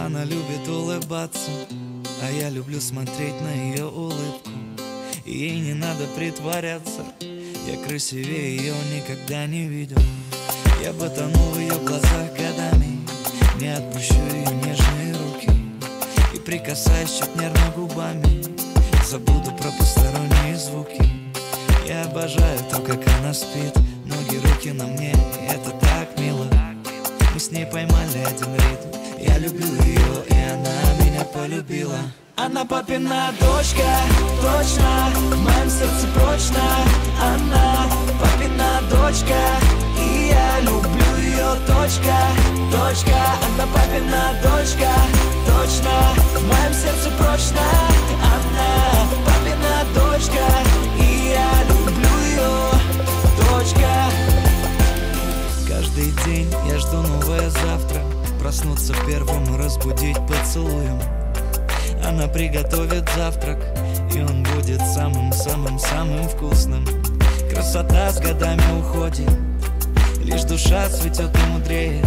Она любит улыбаться, а я люблю смотреть на ее улыбку. Ей не надо притворяться, я красивее ее никогда не видел. Я бы тонул в ее глазах годами, не отпущу ее нежные руки. И прикасаясь чуть нервно губами, забуду про посторонние звуки. Я обожаю то, как она спит, ноги, руки на мне, и это так мило. Мы с ней поймали один ритм, я люблю ее, и она меня полюбила. Она папина дочка, точно, в моем сердце прочно. Она папина дочка, и я люблю ее, точка, точка. Она папина дочка, точно, в моем сердце прочно. Она папина дочка, и я люблю ее, точка. Каждый день я жду новое завтра, проснуться первым и разбудить поцелуем. Она приготовит завтрак, и он будет самым-самым-самым вкусным. Красота с годами уходит, лишь душа цветет и мудреет.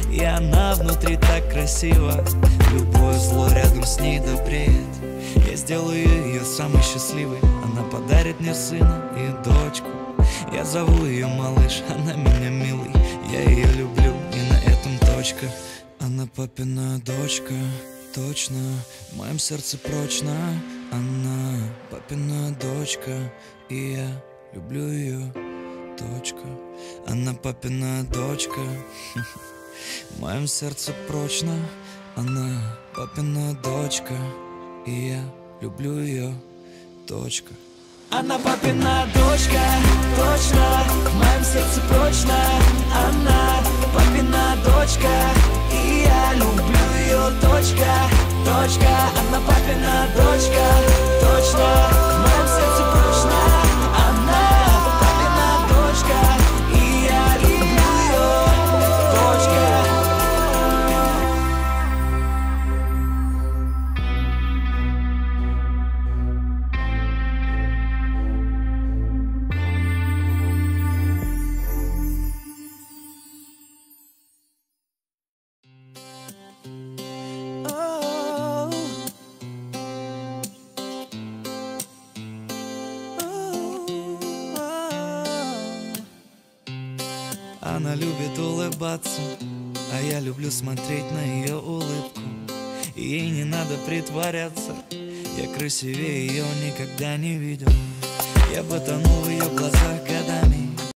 И она внутри так красива, любое зло рядом с ней добреет. Я сделаю ее самой счастливой, она подарит мне сына и дочку. Я зову ее малыш, она меня милый, я ее люблю, и на этом точка. Она папина дочка, точно, в моем сердце прочно. Она папина дочка, и я люблю ее, точка. Она папина дочка, в моем сердце прочно. Она папина дочка, и я люблю ее, точка. Она папина дочка, точно, в моем сердце прочно. Она папина дочка, и я люблю ее, точка, точка. Она папина дочка, точно, в моем сердце прочно. Она папина дочка, и я люблю ее, точка. Она любит улыбаться, а я люблю смотреть на ее улыбку. Ей не надо притворяться, я красивее ее никогда не видел. Я бы тонул в ее глазах